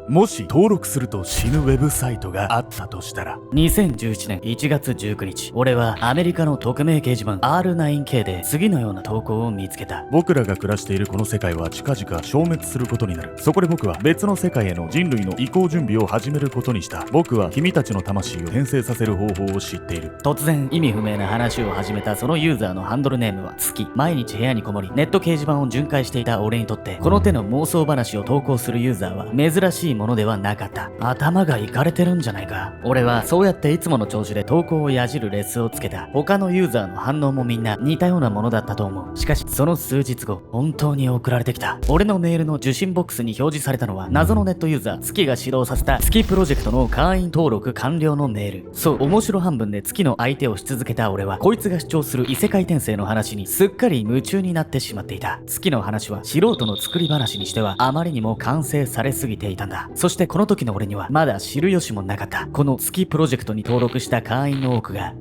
もし登録すると死ぬウェブサイトがあったとしたら、2017年1月19日、俺はアメリカの匿名掲示板 R9K で次のような投稿を見つけた。僕らが暮らしているこの世界は近々消滅することになる。そこで僕は別の世界への人類の移行準備を始めることにした。僕は君たちの魂を転生させる方法を知っている。突然意味不明な話を始めたそのユーザーのハンドルネームは月。毎日部屋にこもりネット掲示板を巡回していた俺にとって、この手の妄想話を投稿するユーザーは珍しいものではなかった。頭がいかれてるんじゃないか。俺はそうやっていつもの調子で投稿をやじるレスをつけた。他のユーザーの反応もみんな似たようなものだったと思う。しかしその数日後、本当に送られてきた。俺のメールの受信ボックスに表示されたのは、謎のネットユーザー月が始動させた月プロジェクトの会員登録完了のメール。そう、面白半分で月の相手をし続けた俺は、こいつが主張する異世界転生の話にすっかり夢中になってしまっていた。月の話は素人の作り話にしてはあまりにも完成されすぎていたんだ。そしてこの時の俺にはまだ知る由もなかった。この月プロジェクトに登録した会員の多くが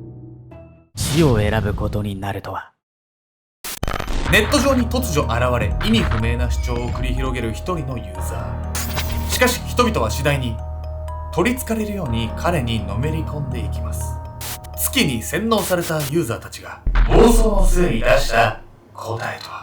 死を選ぶことになるとは。ネット上に突如現れ、意味不明な主張を繰り広げる一人のユーザー。しかし人々は次第に取りつかれるように彼にのめり込んでいきます。月に洗脳されたユーザーたちが暴走の末に出した答えとは。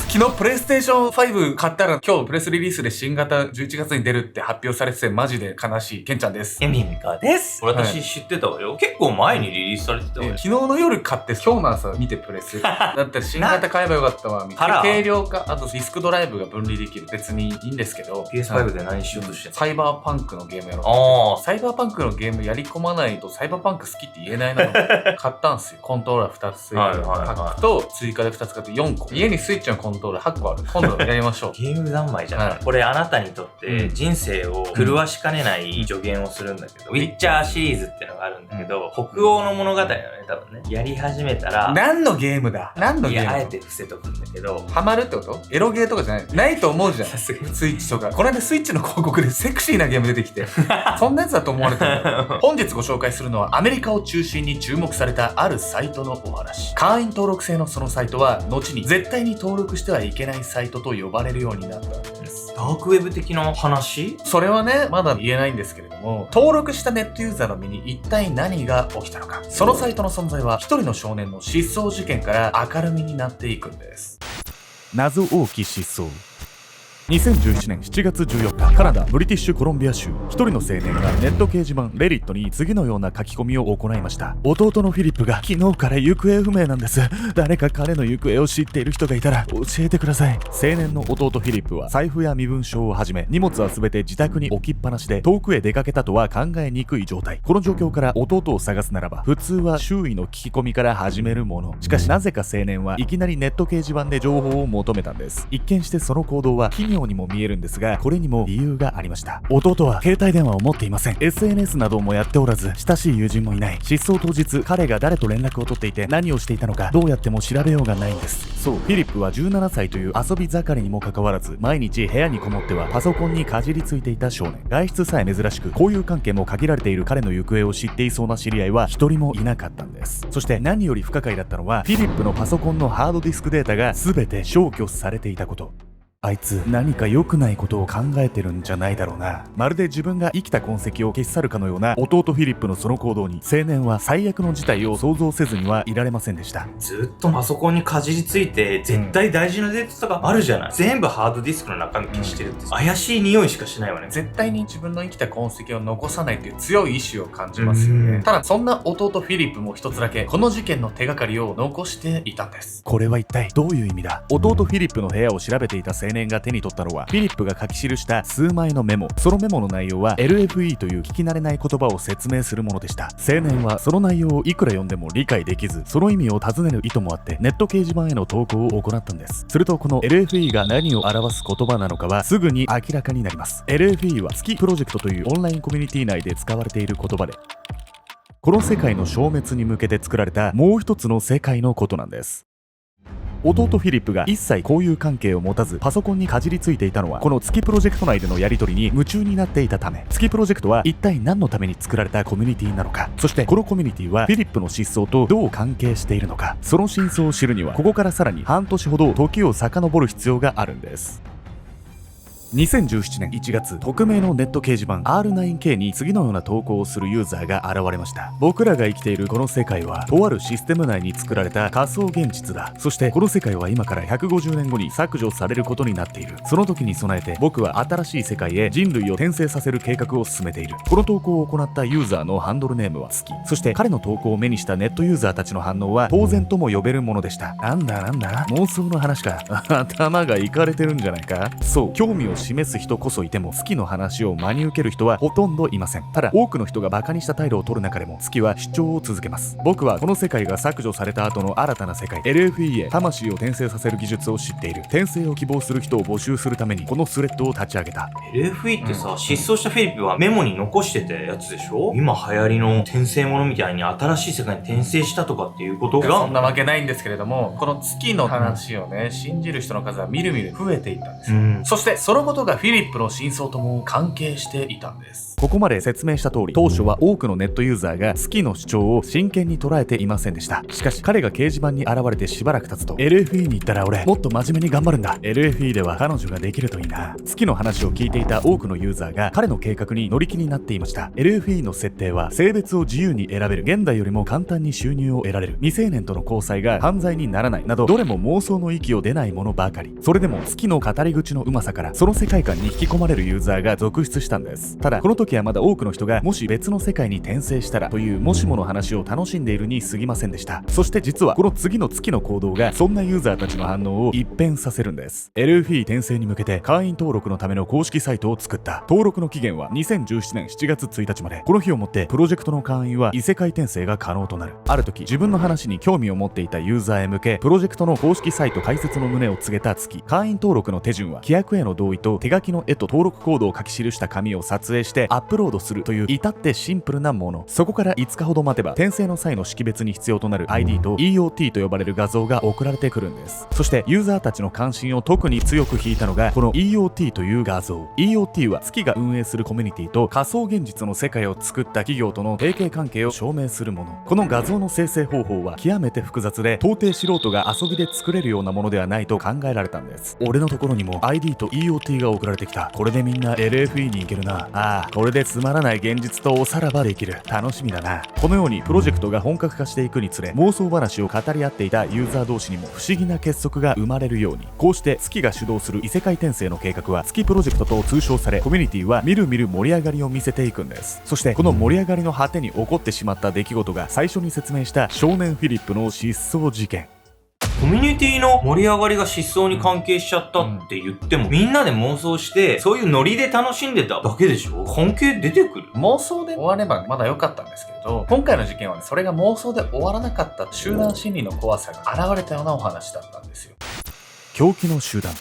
昨日プレイステーション5買ったら今日プレスリリースで新型11月に出るって発表されててマジで悲しい。ケンちゃんです。エミミカです。私知ってたわよ。結構前にリリースされてたわよ。昨日の夜買って今日の朝見てプレス。だったら新型買えばよかったわ。軽量化、あとディスクドライブが分離できる。別にいいんですけど。PS5 で何しようとしてんの？サイバーパンクのゲームやろう。サイバーパンクのゲームやり込まないとサイバーパンク好きって言えないなの。買ったんすよ。コントローラー2つついてるパックと追加で2つ買って4個。家にスイッチのコントローラー8個ある。今度やりましょう。ゲーム三昧じゃん。これあなたにとって人生を狂わしかねない助言をするんだけど、ウィッチャーシリーズってのがあるんだけど、北欧の物語だよね、多分ね。やり始めたら、何のゲームだ？何のゲーム？いや、あえて伏せとくんだけど、ハマるってこと？エロゲーとかじゃない？ないと思うじゃん。さすがにスイッチとか。この間スイッチの広告でセクシーなゲーム出てきて、そんなやつだと思われてる。本日ご紹介するのはアメリカを中心に注目されたあるサイトのお話。会員登録制のそのサイトは、後に絶対に登録してはいけないサイトと呼ばれるようになったんです。ダークウェブ的な話？それはね、まだ言えないんですけれども、登録したネットユーザーの身に一体何が起きたのか。そのサイトの存在は一人の少年の失踪事件から明るみになっていくんです。謎多き失踪。2011年7月14日、カナダブリティッシュコロンビア州、一人の青年がネット掲示板レリットに次のような書き込みを行いました。弟のフィリップが昨日から行方不明なんです。誰か彼の行方を知っている人がいたら教えてください。青年の弟フィリップは財布や身分証をはじめ荷物は全て自宅に置きっぱなしで、遠くへ出かけたとは考えにくい状態。この状況から弟を探すならば普通は周囲の聞き込みから始めるもの。しかしなぜか青年はいきなりネット掲示板で情報を求めたんです。一見してその行動は奇妙にも見えるんですが、これにも理由がありました。弟は携帯電話を持っていません。 SNS などもやっておらず、親しい友人もいない。失踪当日、彼が誰と連絡を取っていて何をしていたのか、どうやっても調べようがないんです。そう、フィリップは17歳という遊び盛りにもかかわらず、毎日部屋にこもってはパソコンにかじりついていた少年。外出さえ珍しく、交友関係も限られている彼の行方を知っていそうな知り合いは一人もいなかったんです。そして何より不可解だったのは、フィリップのパソコンのハードディスクデータが全て消去されていたこと。あいつ何か良くないことを考えてるんじゃないだろうな。まるで自分が生きた痕跡を消し去るかのような弟フィリップのその行動に、青年は最悪の事態を想像せずにはいられませんでした。ずっとパソコンにかじりついて絶対大事なデータとかあるじゃない。全部ハードディスクの中身消してるって怪しい匂いしかしないわね。絶対に自分の生きた痕跡を残さないという強い意志を感じますよね。ただそんな弟フィリップも一つだけこの事件の手がかりを残していたんです。これは一体どういう意味だ。弟フィリップの部屋を調べていた青年が手に取ったのは、フィリップが書き記した数枚のメモ。そのメモの内容は LFE という聞き慣れない言葉を説明するものでした。青年はその内容をいくら読んでも理解できず、その意味を尋ねる意図もあってネット掲示板への投稿を行ったんです。するとこの LFE が何を表す言葉なのかはすぐに明らかになります。 LFE は月プロジェクトというオンラインコミュニティ内で使われている言葉で、この世界の消滅に向けて作られたもう一つの世界のことなんです。弟フィリップが一切交友関係を持たずパソコンにかじりついていたのはこの月プロジェクト内でのやり取りに夢中になっていたため、月プロジェクトは一体何のために作られたコミュニティなのか、そしてこのコミュニティはフィリップの失踪とどう関係しているのか、その真相を知るにはここからさらに半年ほど時を遡る必要があるんです。2017年1月、匿名のネット掲示板 R9K に次のような投稿をするユーザーが現れました。僕らが生きているこの世界はとあるシステム内に作られた仮想現実だ。そしてこの世界は今から150年後に削除されることになっている。その時に備えて僕は新しい世界へ人類を転生させる計画を進めている。この投稿を行ったユーザーのハンドルネームは月。そして彼の投稿を目にしたネットユーザーたちの反応は当然とも呼べるものでした。なんだ妄想の話か。頭がいかれてるんじゃないか。そう、興味を示す人こそいても月の話を真に受ける人はほとんどいません。ただ多くの人がバカにした態度を取る中でも月は主張を続けます。僕はこの世界が削除された後の新たな世界 LFE へ魂を転生させる技術を知っている。転生を希望する人を募集するためにこのスレッドを立ち上げた。 LFE ってさ、失踪したフィリップはメモに残してたやつでしょ。今流行りの転生ものみたいに新しい世界に転生したとかっていうことがそんなわけないんですけれども、この月の話をね、信じる人の数はみるみる増えていったんですよ。そしてそのことがフィリップの真相とも関係していたんです。ここまで説明した通り、当初は多くのネットユーザーが月の主張を真剣に捉えていませんでした。しかし彼が掲示板に現れてしばらく経つと、 LFE に行ったら俺もっと真面目に頑張るんだ、 LFE では彼女ができるといいな。月の話を聞いていた多くのユーザーが彼の計画に乗り気になっていました。 LFE の設定は性別を自由に選べる、現代よりも簡単に収入を得られる、未成年との交際が犯罪にならないなど、どれも妄想の域を出ないものばかり。それでも月の語り口のうまさからその世界観に引き込まれるユーザーが続出したんです。ただこの時はまだ多くの人がもし別の世界に転生したらというもしもの話を楽しんでいるに過ぎませんでした。そして実はこの次の月の行動がそんなユーザーたちの反応を一変させるんです。 LFE 転生に向けて会員登録のための公式サイトを作った。登録の期限は2017年7月1日まで。この日をもってプロジェクトの会員は異世界転生が可能となる。ある時自分の話に興味を持っていたユーザーへ向けプロジェクトの公式サイト開設の旨を告げた月。会員登録の手順は規約への同意と手書きの絵と登録コードを書き記した紙を撮影してアップロードするという至ってシンプルなもの。そこから5日ほど待てば転生の際の識別に必要となる ID と EOT と呼ばれる画像が送られてくるんです。そしてユーザーたちの関心を特に強く引いたのがこの EOT という画像。 EOT は月が運営するコミュニティと仮想現実の世界を作った企業との提携関係を証明するもの。この画像の生成方法は極めて複雑で到底素人が遊びで作れるようなものではないと考えられたんです。俺のところにも ID と EOT が送られてきた。これでみんな LFE に行けるな。ああ、これでつまらない現実とおさらばできる。楽しみだな。このようにプロジェクトが本格化していくにつれ妄想話を語り合っていたユーザー同士にも不思議な結束が生まれるように、こうして月が主導する異世界転生の計画は月プロジェクトと通称され、コミュニティはみるみる盛り上がりを見せていくんです。そしてこの盛り上がりの果てに起こってしまった出来事が最初に説明した少年フィリップの失踪事件。コミュニティの盛り上がりが失踪に関係しちゃったって言っても、みんなで妄想してそういうノリで楽しんでただけでしょ。関係出てくる。妄想で終わればまだ良かったんですけれど、今回の事件はね、それが妄想で終わらなかった集団心理の怖さが現れたようなお話だったんですよ。狂気の集団。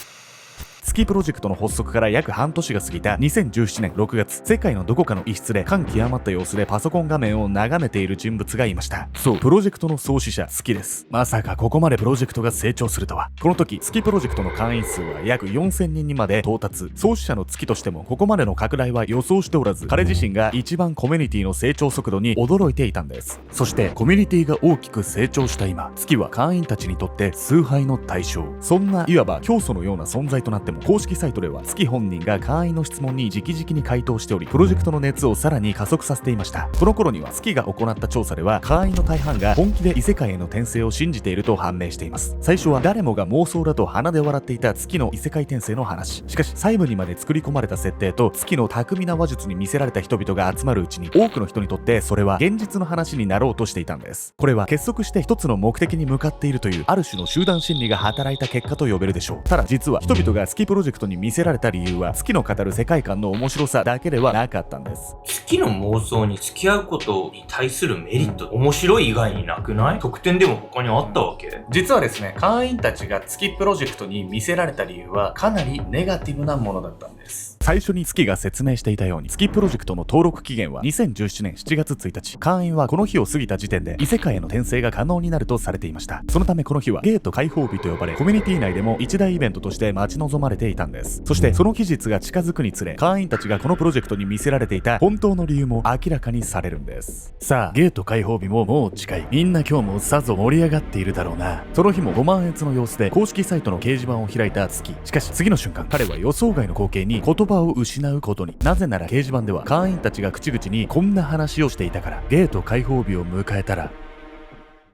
月プロジェクトの発足から約半年が過ぎた2017年6月、世界のどこかの一室で感極まった様子でパソコン画面を眺めている人物がいました。そう、プロジェクトの創始者月です。まさかここまでプロジェクトが成長するとは。この時月プロジェクトの会員数は約4000人にまで到達。創始者の月としてもここまでの拡大は予想しておらず、彼自身が一番コミュニティの成長速度に驚いていたんです。そしてコミュニティが大きく成長した今、月は会員たちにとって崇拝の対象。そんないわば教祖のような存在となっても、公式サイトでは月本人が会員の質問に直々に回答しており、プロジェクトの熱をさらに加速させていました。この頃には月が行った調査では、会員の大半が本気で異世界への転生を信じていると判明しています。最初は誰もが妄想だと鼻で笑っていた月の異世界転生の話。しかし細部にまで作り込まれた設定と月の巧みな話術に魅せられた人々が集まるうちに、多くの人にとってそれは現実の話になろうとしていたんです。これは結束して一つの目的に向かっているというある種の集団心理が働いた結果と呼べるでしょう。ただ実は人々が月プロジェクトに魅せられた理由は、月の語る世界観の面白さだけではなかったんです。月の妄想に付き合うことに対するメリット、面白い以外になくない？特典でも他にあったわけ？実はですね、会員たちが月プロジェクトに魅せられた理由はかなりネガティブなものだったんです。最初に月が説明していたように、月プロジェクトの登録期限は2017年7月1日。会員はこの日を過ぎた時点で異世界への転生が可能になるとされていました。そのためこの日はゲート開放日と呼ばれ、コミュニティ内でも一大イベントとして待ち望まれていたんです。そしてその期日が近づくにつれ、会員たちがこのプロジェクトに見せられていた本当の理由も明らかにされるんです。さあ、ゲート開放日ももう近い。みんな今日もさぞ盛り上がっているだろうな。その日も5万円の様子で公式サイトの掲示板を開いた月。しかし次の瞬間、彼は予想外の光景に言葉を失うことに。なぜなら掲示板では会員たちが口々にこんな話をしていたから。ゲート開放日を迎えたら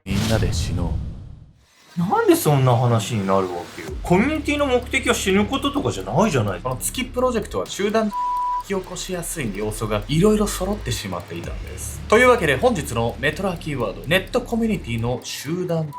みんなで死のう。なんでそんな話になるわけよ。コミュニティの目的は死ぬこととかじゃないじゃない。この月プロジェクトは集団引き起こしやすい要素がいろいろ揃ってしまっていたんです。というわけで本日のメトラキーワード、ネットコミュニティの集団に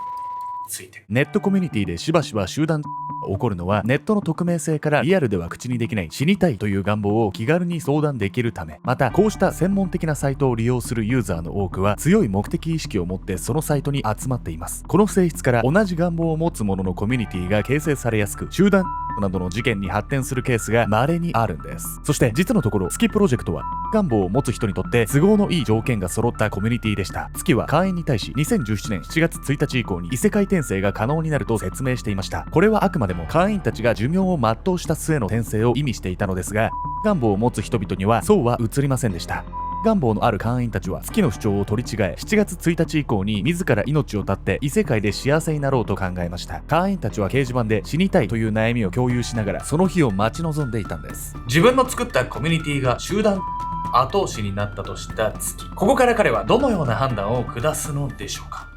ついて。ネットコミュニティでしばしば集団起こるのは、ネットの匿名性からリアルでは口にできない死にたいという願望を気軽に相談できるため。またこうした専門的なサイトを利用するユーザーの多くは強い目的意識を持ってそのサイトに集まっています。この性質から同じ願望を持つ者のコミュニティが形成されやすく、集団などの事件に発展するケースが稀にあるんです。そして実のところ月プロジェクトは願望を持つ人にとって都合のいい条件が揃ったコミュニティでした。月は会員に対し2017年7月1日以降に異世界転生が可能になると説明していました。これはあくまでも会員たちが寿命を全うした末の転生を意味していたのですが、願望を持つ人々にはそうは映りませんでした。願望のある会員たちは月の主張を取り違え、7月1日以降に自ら命を絶って異世界で幸せになろうと考えました。会員たちは掲示板で死にたいという悩みを共有しながらその日を待ち望んでいたんです。自分の作ったコミュニティが集団後押しになったとした月。ここから彼はどのような判断を下すのでしょうか。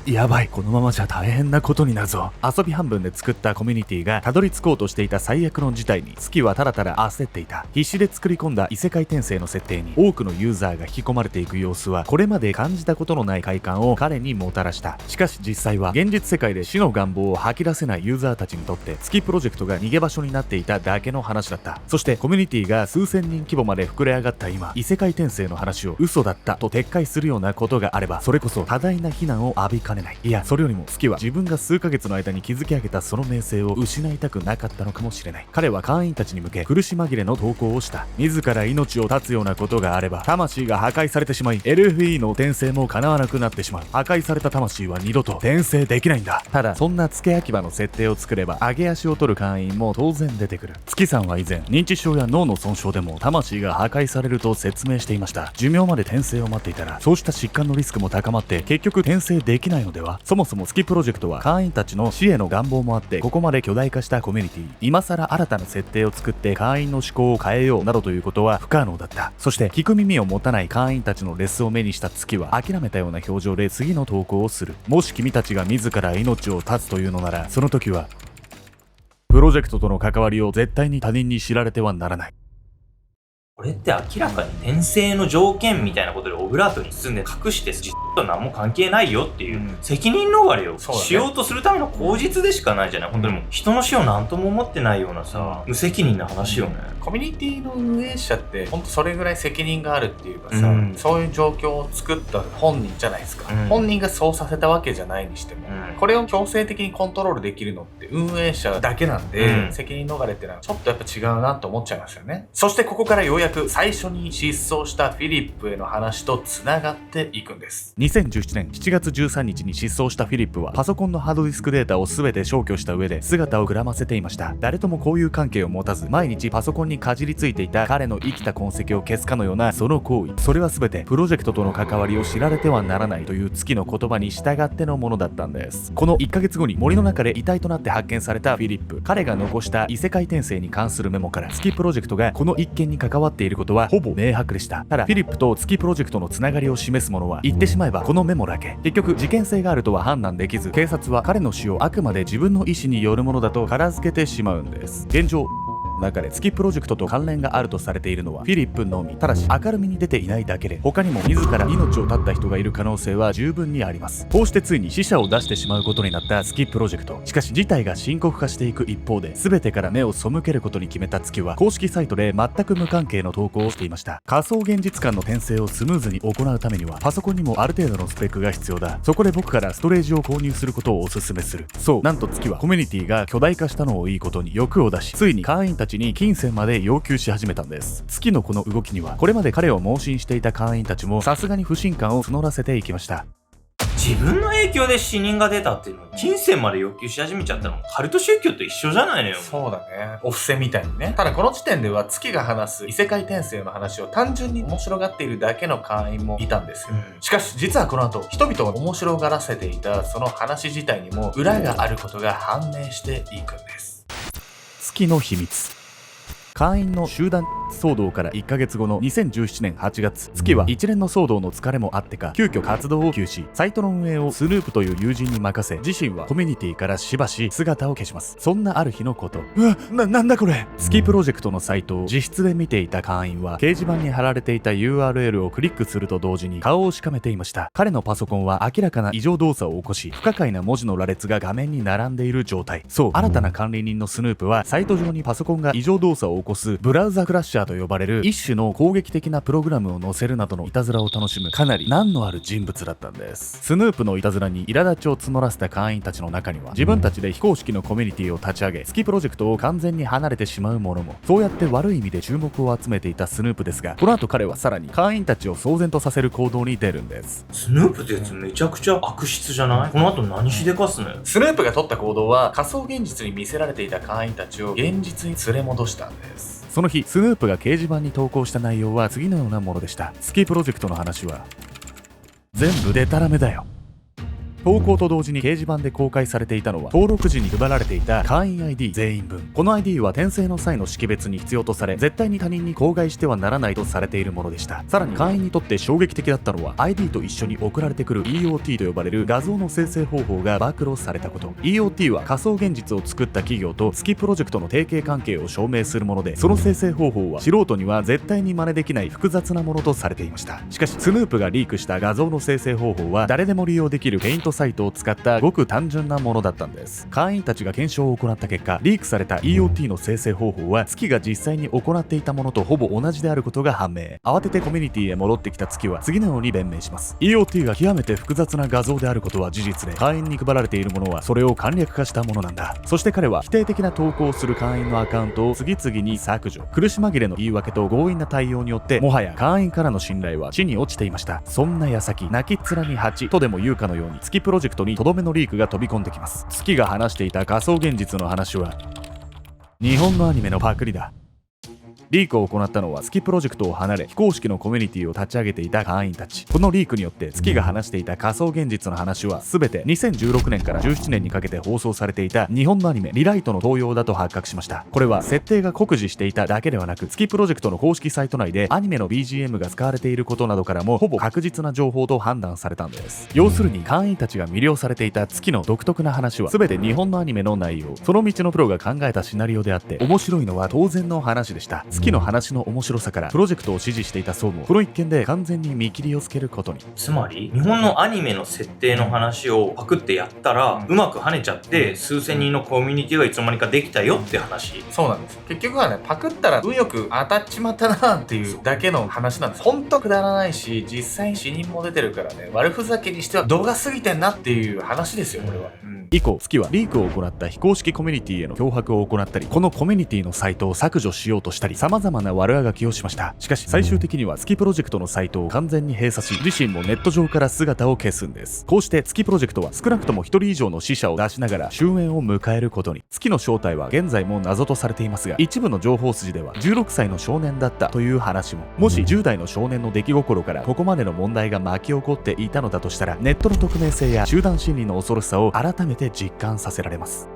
やばい、このままじゃ大変なことになるぞ。遊び半分で作ったコミュニティがたどり着こうとしていた最悪の事態に月はただただ焦っていた。必死で作り込んだ異世界転生の設定に多くのユーザーが引き込まれていく様子は、これまで感じたことのない快感を彼にもたらした。しかし実際は現実世界で死の願望を吐き出せないユーザーたちにとって月プロジェクトが逃げ場所になっていただけの話だった。そしてコミュニティが数千人規模まで膨れ上がった今、異世界転生の話を嘘だったと撤回するようなことがあれば、それこそ多大な非難を浴びかねない。いや、それよりも月は自分が数ヶ月の間に築き上げたその名声を失いたくなかったのかもしれない。彼は会員たちに向け苦し紛れの投稿をした。自ら命を絶つようなことがあれば魂が破壊されてしまい LFE の転生も叶わなくなってしまう。破壊された魂は二度と転生できないんだ。ただそんな付け焼き場の設定を作れば上げ足を取る会員も当然出てくる。月さんは以前認知症や脳の損傷でも魂が破壊されると説明していました。寿命まで転生を待っていたらそうした疾患のリスクも高まって結局転生できないのでは。そもそも月プロジェクトは会員たちの死への願望もあってここまで巨大化したコミュニティ、今更新たな設定を作って会員の思考を変えようなどということは不可能だった。そして聞く耳を持たない会員たちのレスを目にした月は諦めたような表情で次の投稿をする。もし君たちが自ら命を絶つというのなら、その時はプロジェクトとの関わりを絶対に他人に知られてはならない。これって明らかに転生の条件みたいなことでオブラートに包んで隠して実と何も関係ないよっていう責任逃れをしようとするための口実でしかないじゃない。本当にもう人の死を何とも思ってないようなさ、無責任な話よね。コミュニティの運営者って本当それぐらい責任があるっていうかさ、そういう状況を作った本人じゃないですか、本人がそうさせたわけじゃないにしても、これを強制的にコントロールできるのって運営者だけなんで、責任逃れってのはちょっとやっぱ違うなと思っちゃいますよね。そしてここからようやく最初に失踪したフィリップへの話とつながっていくんです。2017年7月13日に失踪したフィリップはパソコンのハードディスクデータを全て消去した上で姿をくらませていました。誰とも交友関係を持たず毎日パソコンにかじりついていた彼の生きた痕跡を消すかのようなその行為、それは全てプロジェクトとの関わりを知られてはならないという月の言葉に従ってのものだったんです。この1ヶ月後に森の中で遺体となって発見されたフィリップ、彼が残した異世界転生に関するメモから月プロジェクトがこの一件に関わっていることはほぼ明白でした。ただフィリップと月プロジェクトのつながりを示すものは言ってしまえばこのメモだけ。結局事件性があるとは判断できず、警察は彼の死をあくまで自分の意思によるものだと片付けてしまうんです。現状中で月プロジェクトと関連があるとされているのはフィリップのみ。ただし明るみに出ていないだけで他にも自ら命を絶った人がいる可能性は十分にあります。こうしてついに死者を出してしまうことになった月プロジェクト。しかし事態が深刻化していく一方で全てから目を背けることに決めた月は公式サイトで全く無関係の投稿をしていました。仮想現実間の転生をスムーズに行うためにはパソコンにもある程度のスペックが必要だ。そこで僕からストレージを購入することをお勧めする。そう、なんと月はコミュニティが巨大化したのをいいことに欲を出し、ついに会員たちたちに金銭まで要求し始めたんです。月のこの動きにはこれまで彼を盲信していた会員たちもさすがに不信感を募らせていきました。自分の影響で死人が出たっていうのを金銭まで要求し始めちゃったのもカルト宗教と一緒じゃないのよ。そうだね。お布施みたいにね。ただこの時点では月が話す異世界転生の話を単純に面白がっているだけの会員もいたんですよ。しかし実はこの後、人々を面白がらせていたその話自体にも裏があることが判明していくんです。月の秘密。会員の集団騒動から1ヶ月後の2017年8月、月は一連の騒動の疲れもあってか急遽活動を休止、サイトの運営をスヌープという友人に任せ、自身はコミュニティからしばし姿を消します。そんなある日のこと、なんだこれ。月プロジェクトのサイトを自室で見ていた会員は掲示板に貼られていた URL をクリックすると同時に顔をしかめていました。彼のパソコンは明らかな異常動作を起こし、不可解な文字の羅列が画面に並んでいる状態。そう、新たな管理人のスヌープはサイト上にパソコンが異常動作を起こすブラウザクラッシャーと呼ばれる一種の攻撃的なプログラムを載せるなどのいたずらを楽しむかなり難のある人物だったんです。スヌープのいたずらに苛立ちを募らせた会員たちの中には、自分たちで非公式のコミュニティを立ち上げ月プロジェクトを完全に離れてしまう者も。そうやって悪い意味で注目を集めていたスヌープですが、この後彼はさらに会員たちを騒然とさせる行動に出るんです。スヌープってやつめちゃくちゃ悪質じゃない？この後何しでかすのよ。スヌープが取った行動は仮想現実に見せられていた会員たちを現実に連れ戻したんです。その日、スヌープが掲示板に投稿した内容は次のようなものでした。月プロジェクトの話は全部デタラメだよ。投稿と同時に掲示板で公開されていたのは登録時に配られていた会員 ID 全員分。この ID は転生の際の識別に必要とされ、絶対に他人に口外してはならないとされているものでした。さらに会員にとって衝撃的だったのは ID と一緒に送られてくる EOT と呼ばれる画像の生成方法が暴露されたこと。 EOT は仮想現実を作った企業と月プロジェクトの提携関係を証明するもので、その生成方法は素人には絶対に真似できない複雑なものとされていました。しかしスヌープがリークした画像の生成方法は誰でも利用できるペイントサイトを使ったごく単純なものだったんです。会員たちが検証を行った結果、リークされた EOT の生成方法は月が実際に行っていたものとほぼ同じであることが判明。慌ててコミュニティへ戻ってきた月は次のように弁明します。 EOT が極めて複雑な画像であることは事実で、会員に配られているものはそれを簡略化したものなんだ。そして彼は否定的な投稿をする会員のアカウントを次々に削除。苦し紛れの言い訳と強引な対応によってもはや会員からの信頼は地に落ちていました。そんな矢先、泣きっ面に蜂とでも言うかのように月プロジェクトにとどめのリークが飛び込んできます。月が話していた仮想現実の話は日本のアニメのパクリだ。リークを行ったのは月プロジェクトを離れ非公式のコミュニティを立ち上げていた会員たち。このリークによって月が話していた仮想現実の話は全て2016年から17年にかけて放送されていた日本のアニメリライトの盗用だと発覚しました。これは設定が酷似していただけではなく、月プロジェクトの公式サイト内でアニメの BGM が使われていることなどからもほぼ確実な情報と判断されたんです。要するに会員たちが魅了されていた月の独特な話は全て日本のアニメの内容、その道のプロが考えたシナリオであって、面白いのは当然の話でした。月の話の面白さからプロジェクトを支持していた層もこの一件で完全に見切りをつけることに。つまり日本のアニメの設定の話をパクってやったらうまく跳ねちゃって数千人のコミュニティがいつの間にかできたよって話。そうなんです。結局はね、パクったら運よく当たっちまったなっていうだけの話なんです。ほんとくだらないし、実際に死人も出てるからね、悪ふざけにしては度が過ぎてんなっていう話ですよ、これは。以降、月はリークを行った非公式コミュニティへの脅迫を行ったり、このコミュニティのサイトを削除しようとしたり、様々な悪あがきをしました。しかし最終的には月プロジェクトのサイトを完全に閉鎖し、自身もネット上から姿を消すんです。こうして月プロジェクトは少なくとも1人以上の死者を出しながら終焉を迎えることに。月の正体は現在も謎とされていますが、一部の情報筋では16歳の少年だったという話も。もし10代の少年の出来心からここまでの問題が巻き起こっていたのだとしたら、ネットの匿名性や集団心理の恐ろしさを改めて実感させられます。